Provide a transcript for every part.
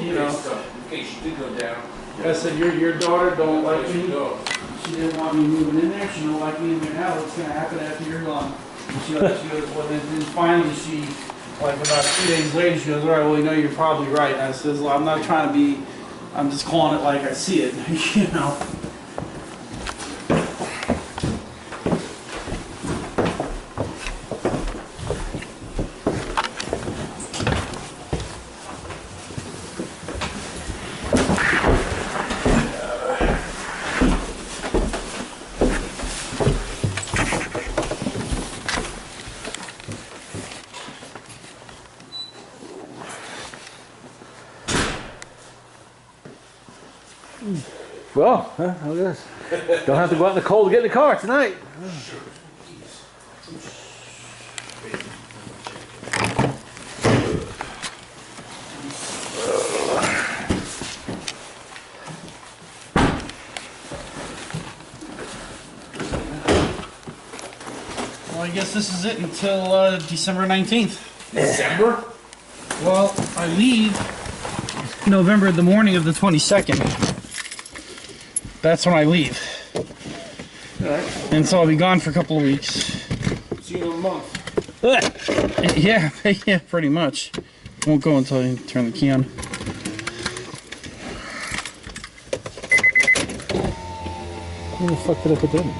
you know, in case you did go down. I said, your daughter don't like me. She didn't want me moving in there. She don't like me in there now. What's going to happen after you're gone? And she goes, well, then finally she, like about 2 days later, she goes, all right, well, you know, you're probably right. And I says, well, I'm not trying to be, I'm just calling it like I see it, you know. Well, look at this. Don't have to go out in the cold to get in the car tonight. Well, I guess this is it until December 19th. December? Well, I leave November, the morning of the 22nd. That's when I leave. Alright. And so I'll be gone for a couple of weeks. See you in a month. Yeah, yeah, pretty much. Won't go until I turn the key on. Where the fuck did I put that in?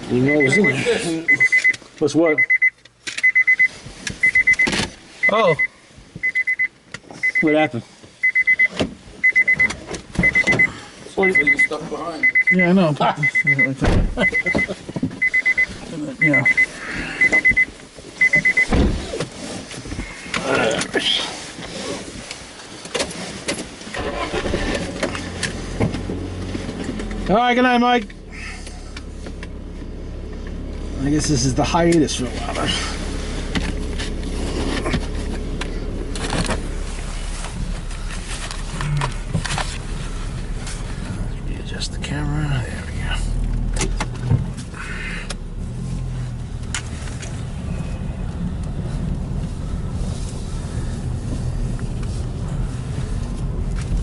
You know it was in there. What's what? Oh. What happened? Leave stuff behind. Yeah, I know. Yeah. All right, good night, Mike. I guess this is the hiatus for a while. Readjust the camera. There we go.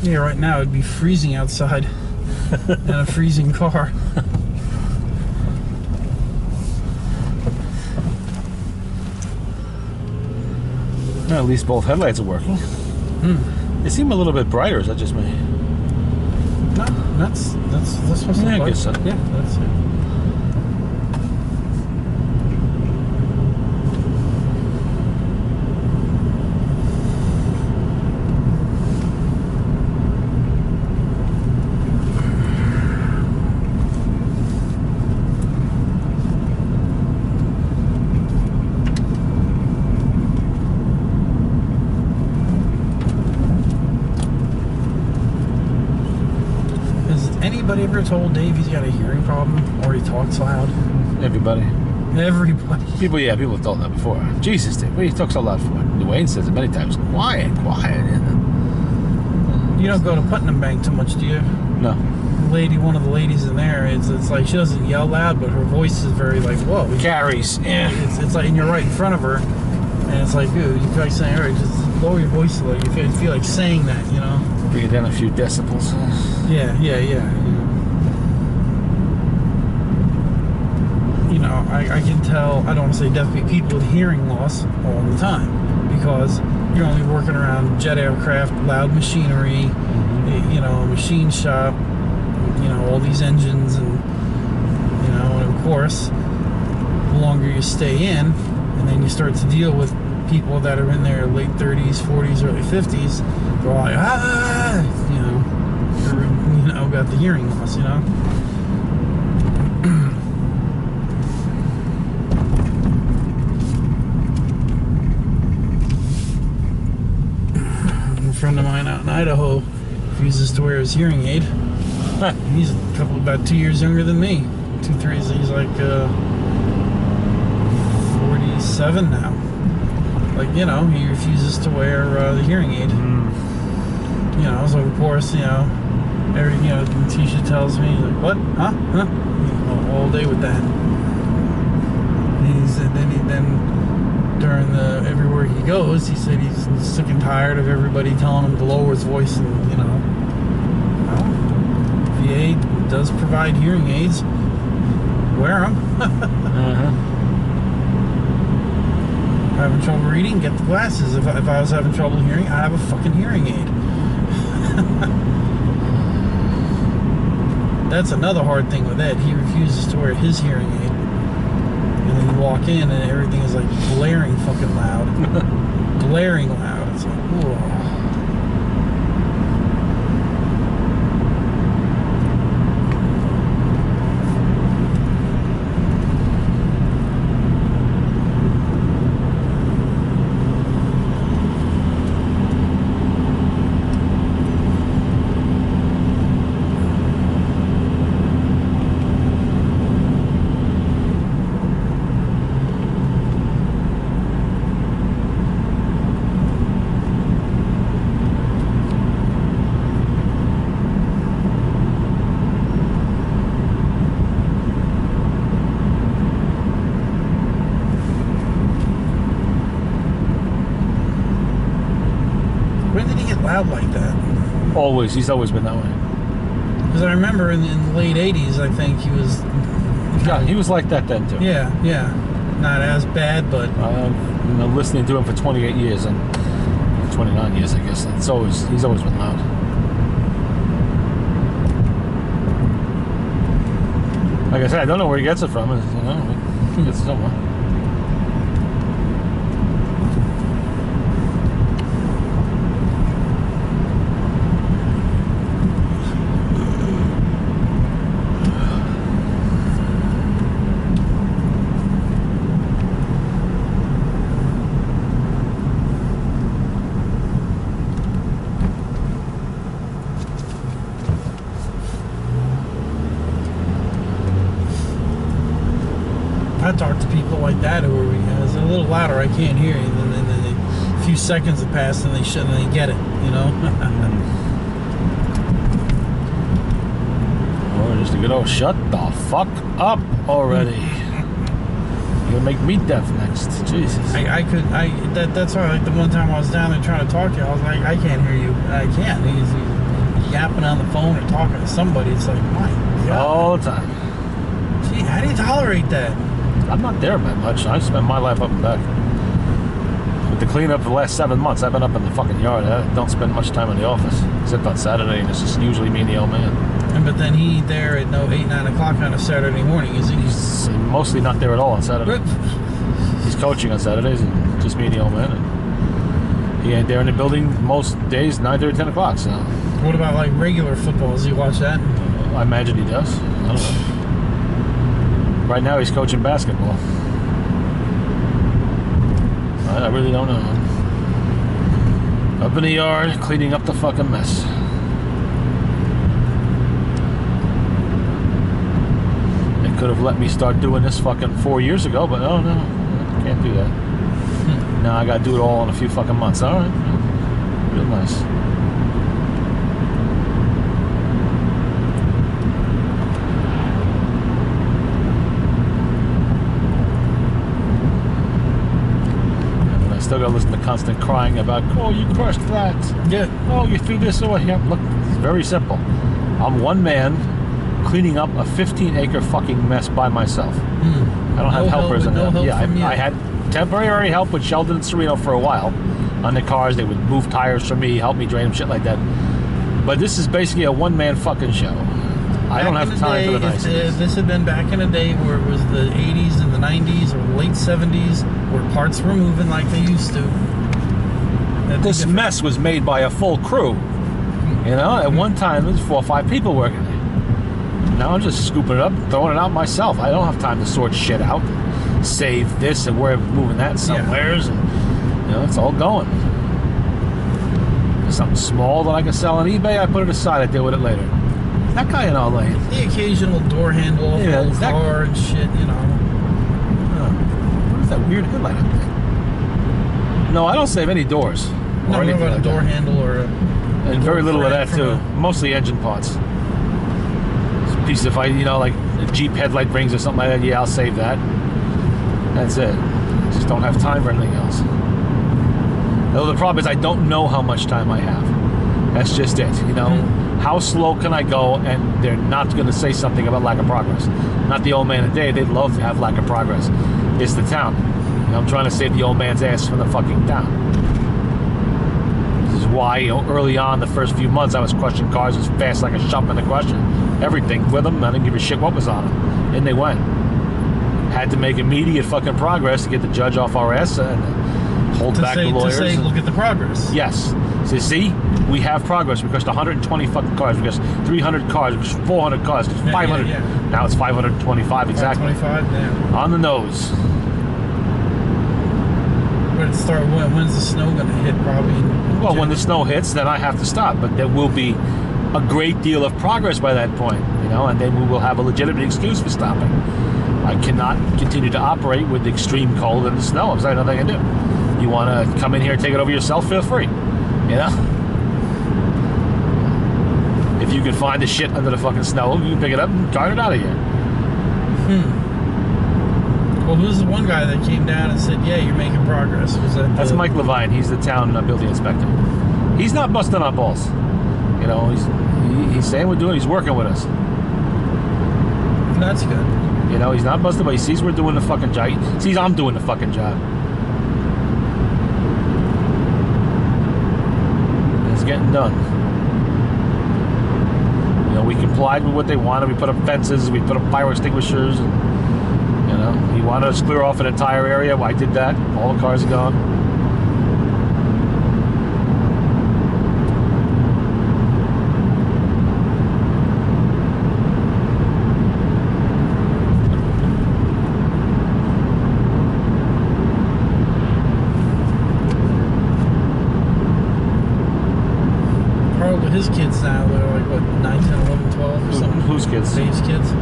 Yeah, right now it'd be freezing outside in a freezing car. Well, at least both headlights are working. They seem a little bit brighter. Is that just me? No, that's supposed to Yeah, I look guess so. Yeah, that's it. Anybody ever told Dave he's got a hearing problem or he talks loud? Everybody. Everybody. People have told that before. Jesus, Dave, what do you talk so loud for? Dwayne says it many times. Quiet, quiet. You don't go to Putnam Bank too much, do you? No. One of the ladies in there, it's like she doesn't yell loud, but her voice is very like, whoa. Carries. Yeah. It's like, and you're right in front of her, and it's like, dude, you feel like saying, all right, just lower your voice a little. You feel like saying that, you know? Bring it down a few decibels. Yeah. You know, I can tell, I don't want to say definitely people with hearing loss all the time, because you're only working around jet aircraft, loud machinery, you know, machine shop, you know, all these engines, and, you know, and of course, the longer you stay in, and then you start to deal with people that are in their late 30s, 40s, early 50s, they're all like, you know, they're, you know, got the hearing loss, you know. A friend of mine out in Idaho refuses to wear his hearing aid. He's about 2 years younger than me. 2-3, he's like 47 now. Like, you know, he refuses to wear the hearing aid. You you know, so of course, you know, Tisha tells me, like, what? Huh? Huh? All day with that. Then during everywhere he goes, he said he's sick and tired of everybody telling him to lower his voice, and, you know, well, VA does provide hearing aids. Wear them. Having trouble reading, get the glasses. If I was having trouble hearing, I have a fucking hearing aid. That's another hard thing with Ed. He refuses to wear his hearing aid. And then you walk in and everything is like blaring fucking loud. Blaring loud. It's like, whoa. When did he get loud like that? Always. He's always been that way. Because I remember in the late 80s, I think he was... Yeah, he was like that then, too. Yeah, yeah. Not as bad, but... You know, listening to him for 28 years, and 29 years, I guess. He's always been loud. Like I said, I don't know where he gets it from. You know, he gets it somewhere. I talk to people like that who are, it's a little louder, I can't hear you. And then a few seconds have passed and they get it, you know? Or just a good old shut the fuck up already. You're gonna make me deaf next. Jesus. That's why, like, the one time I was down there trying to talk to you, I was like, I can't hear you. I can't. He's yapping on the phone or talking to somebody. It's like, my God. All the time. Gee, how do you tolerate that? I'm not there that much. I spend my life up and back. With the cleanup for the last 7 months, I've been up in the fucking yard. I don't spend much time in the office, except on Saturday, and it's just usually me and the old man. But then he ain't there at 8, 9 o'clock on a Saturday morning, is he? He's mostly not there at all on Saturday. He's coaching on Saturdays, and just me and the old man. And he ain't there in the building most days, 9:30, 10 o'clock. So. What about, like, regular football? Does he watch that? I imagine he does. I don't know. Right now he's coaching basketball. I really don't know. Up in the yard, cleaning up the fucking mess. They could have let me start doing this fucking 4 years ago, but oh no, can't do that. Now I gotta do it all in a few fucking months. Alright, real nice. Still gotta listen to constant crying about, oh, you crushed that. Yeah. Oh, you threw this away. Yeah, look, it's very simple. I'm one man cleaning up a 15-acre fucking mess by myself. I don't have helpers in there. Yeah, I had temporary help with Sheldon and Sereno for a while on the cars. They would move tires for me, help me drain them, shit like that. But this is basically a one-man fucking show. I don't have time for the niceties. This had been back in a day where it was the 80s and the 90s or late 70s where parts were moving like they used to. This mess was made by a full crew. You know, at one time there was 4 or 5 people working there. Now I'm just scooping it up, throwing it out myself. I don't have time to sort shit out, save this and we're moving that somewheres, and you know, it's all going. Something small that I can sell on eBay, I put it aside, I deal with it later. That guy in LA. The occasional door handle of an old car and shit, you know. What is that weird headlight up there? No, I don't save any doors. No, what about a door handle or a... And very little of that too. Mostly engine parts. Pieces of, like a Jeep headlight rings or something like that. Yeah, I'll save that. That's it. Just don't have time for anything else. Though the problem is I don't know how much time I have. That's just it. How slow can I go and they're not going to say something about lack of progress? Not the old man today. They'd love to have lack of progress. It's the town. I'm trying to save the old man's ass from the fucking town. This is why early on, the first few months, I was crushing cars as fast like a shop in the crusher. Everything with them. I didn't give a shit what was on them. In they went. Had to make immediate fucking progress to get the judge off our ass and hold back the lawyers. To say, look at the progress. Yes. So see, we have progress. We crushed 120 fucking cars. We crushed 300 cars. We crushed 400 cars. 500. Yeah. Now it's 525 exactly. 525 now. On the nose. But it start when's the snow going to hit? Probably. Well, when the snow hits, then I have to stop. But there will be a great deal of progress by that point, and then we will have a legitimate excuse for stopping. I cannot continue to operate with the extreme cold and the snow. There's nothing I can do. You want to come in here and take it over yourself? Feel free. If you can find the shit under the fucking snow, you can pick it up and cart it out of here. Well, who's the one guy that came down and said, "Yeah, you're making progress"? That's Mike Levine. He's the town building inspector. He's not busting our balls. He's saying we're doing. He's working with us. That's good. He's not busting, but he sees we're doing the fucking job. He sees I'm doing the fucking job. It's getting done. We complied with what they wanted. We put up fences. We put up fire extinguishers. And, he wanted us to clear off an entire area. Well, I did that. All the cars are gone. His kids now, they're like, what, 9, 10, 11, 12 or something? Whose kids? Dave's kids.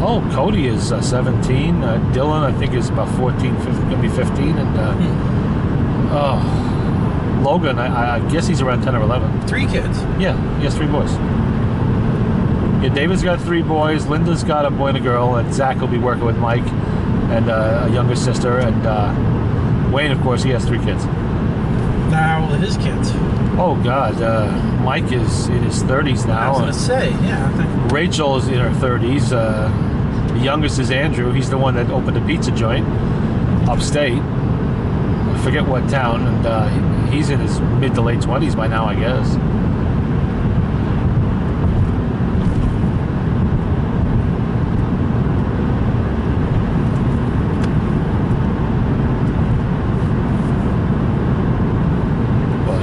Oh, Cody is 17. Dylan, I think, is about 14, going to be 15. And Logan, I guess he's around 10 or 11. 3 kids? Yeah, he has 3 boys. Yeah, David's got 3 boys. Linda's got a boy and a girl. And Zach will be working with Mike and a younger sister. And Wayne, of course, he has 3 kids. Now, how old are his kids? Oh, God. Mike is in his 30s now. I was going to say, yeah. I think Rachel is in her 30s. The youngest is Andrew. He's the one that opened the pizza joint upstate. I forget what town. And he's in his mid to late 20s by now, I guess.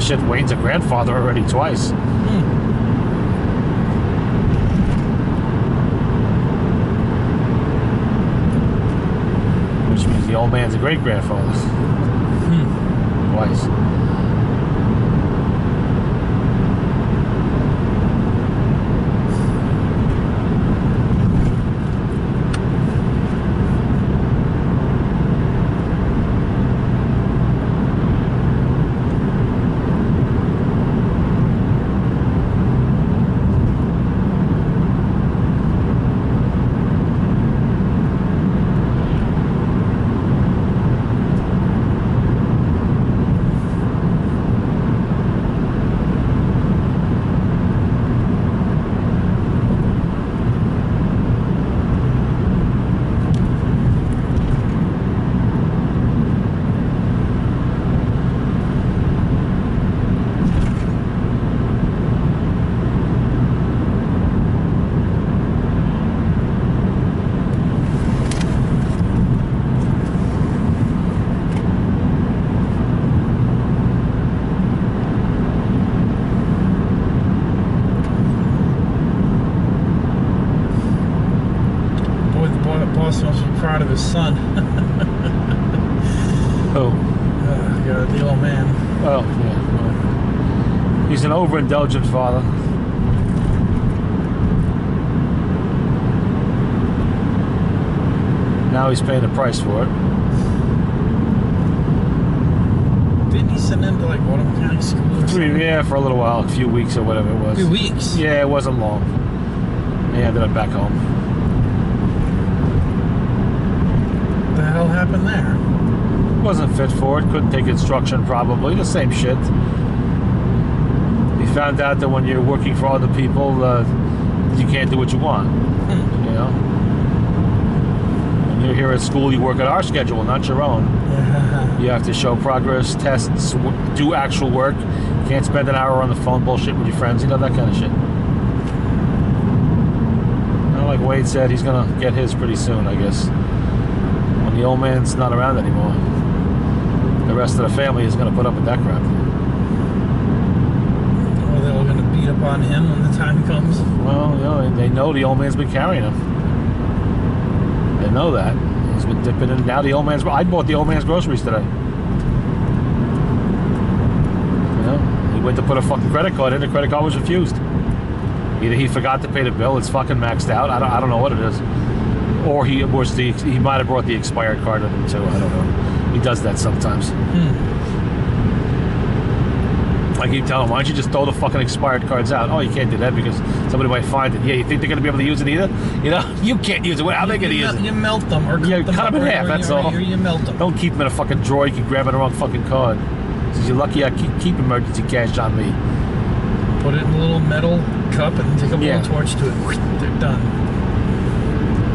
Shit, Wayne's a grandfather already twice. Which means the old man's a great-grandfather. Twice. Proud of his son. Oh. Yeah, the old man. Oh, yeah. Well, he's an overindulgent father. Now he's paying the price for it. Didn't he send him to like auto mechanic school or something? Yeah, for a little while, a few weeks or whatever it was. A few weeks? Yeah, it wasn't long. He ended up back home. What the hell happened there? Wasn't fit for it, couldn't take instruction probably, the same shit. He found out that when you're working for other people, you can't do what you want. You know? When you're here at school, you work at our schedule, not your own. You have to show progress, tests, do actual work. You can't spend an hour on the phone bullshit with your friends, you know, that kind of shit. Well, like Wade said, he's gonna get his pretty soon, I guess. When the old man's not around anymore. The rest of the family is gonna put up with that crap. Well, they're all gonna beat up on him when the time comes. Well, you know, they know the old man's been carrying him. They know that. He's been dipping in. Now the old man's... I bought the old man's groceries today. You know, he went to put a fucking credit card in. The credit card was refused. Either he forgot to pay the bill. It's fucking maxed out. I don't know what it is. Or he might have brought the expired card with him too. I don't know. He does that sometimes. I keep telling him, why don't you just throw the fucking expired cards out? Oh, you can't do that because somebody might find it. Yeah, you think they're going to be able to use it either? You know, you can't use it. How are they going to use it? You melt them or cut them in half, that's all. Or you melt them. Don't keep them in a fucking drawer. You can grab the wrong fucking card. Says, you're lucky I keep emergency cash on me. Put it in a little metal cup and take a little torch to it. They're done.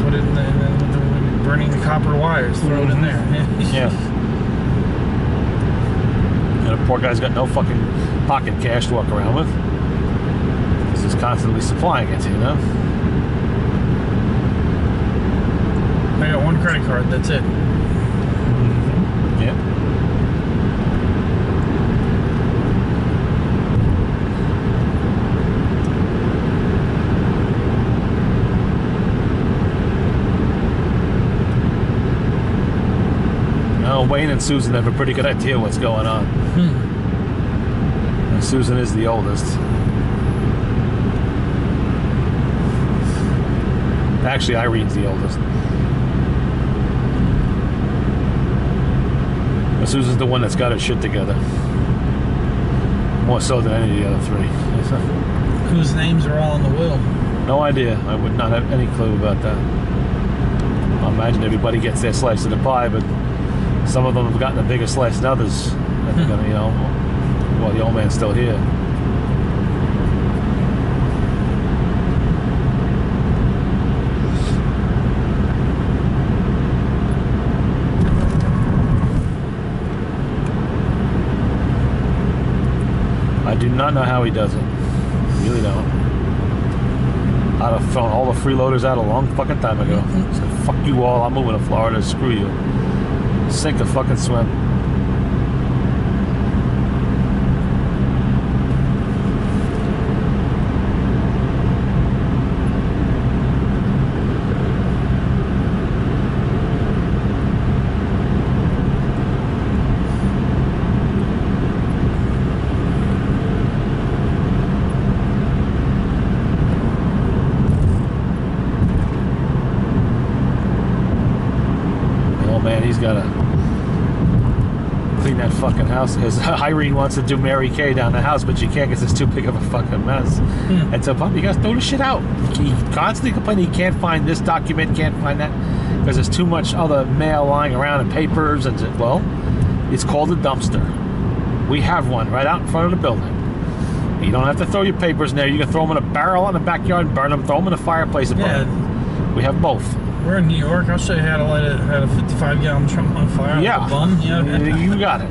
Put it in the burning the copper wires. Throw it in there. Yeah. And the poor guy's got no fucking pocket cash to walk around with. Because he's constantly supplying it, you know? I got one credit card, that's it. Yeah. Wayne and Susan have a pretty good idea what's going on. And Susan is the oldest. Actually, Irene's the oldest. But Susan's the one that's got her shit together. More so than any of the other three. Whose names are all in the will? No idea. I would not have any clue about that. I imagine everybody gets their slice of the pie, but some of them have gotten a bigger slice than others. You know, well, the old man's still here. I do not know how he does it. I really don't. I'd have thrown all the freeloaders out a long fucking time ago. Said, fuck you all, I'm moving to Florida, screw you. Sink or fucking swim. Oh man, he's got to clean that fucking house. Irene wants to do Mary Kay down the house, but she can't because it's too big of a fucking mess. And so, Pop, you guys throw the shit out. He constantly complaining he can't find this document, can't find that, because there's too much other mail lying around and papers. And well, it's called a dumpster. We have one right out in front of the building. You don't have to throw your papers in there. You can throw them in a barrel in the backyard and burn them. Throw them in a fireplace and burn them. We have both. We're in New York. I'll show you how to light a 55-gallon trunk on fire. Yeah, with a bum. You got it.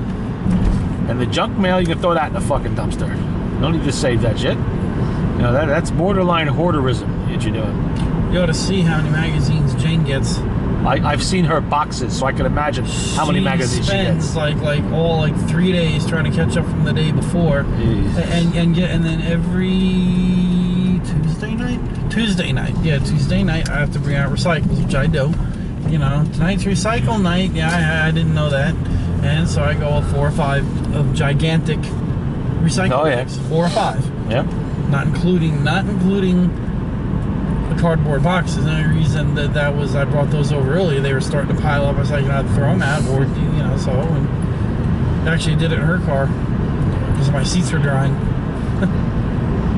And the junk mail, you can throw that in the fucking dumpster. You don't need to save that shit. You know, that's borderline hoarderism that you're doing. You ought to see how many magazines Jane gets. I've seen her boxes, so I can imagine how many magazines she gets. She spends like 3 days trying to catch up from the day before, and then every Tuesday night, I have to bring out recycles, which I do. You know, tonight's recycle night. Yeah, I didn't know that, and so I go 4 or 5 of gigantic recycle bags. 4 or 5. Yeah. Not including the cardboard boxes. The only reason that was I brought those over earlier, they were starting to pile up. I was like, I had to throw them out, or so. And actually did it in her car. because my seats were drying.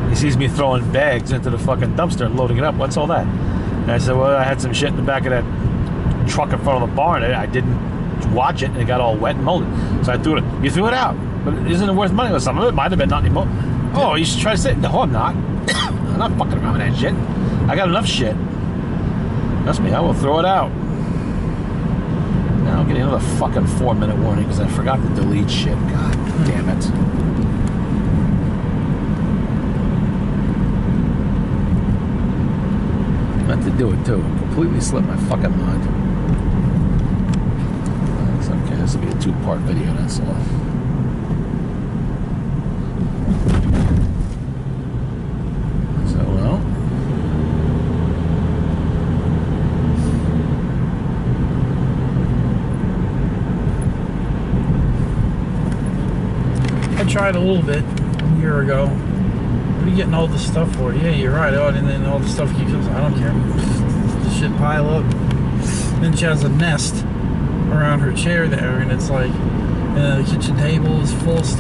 He sees me throwing bags into the fucking dumpster and loading it up. What's all that? And I said, well, I had some shit in the back of that truck in front of the barn. I didn't watch it, and it got all wet and molded. So I threw it. You threw it out. But isn't it worth money? Well, some of it might have been, not anymore. Oh, you should try to say, no, I'm not. I'm not fucking around with that shit. I got enough shit. Trust me, I will throw it out. Now I'm getting another fucking 4-minute warning because I forgot to delete shit. God damn it. Meant to do it too. Completely slipped my fucking mind. It's okay, this will be a 2-part video, that's all. So, well. I tried a little bit a year ago. What are you getting all this stuff for? Yeah, you're right. Oh, and then all the stuff keeps. I don't care. The shit pile up. Then she has a nest around her chair there, and it's like, the kitchen table is full of stuff.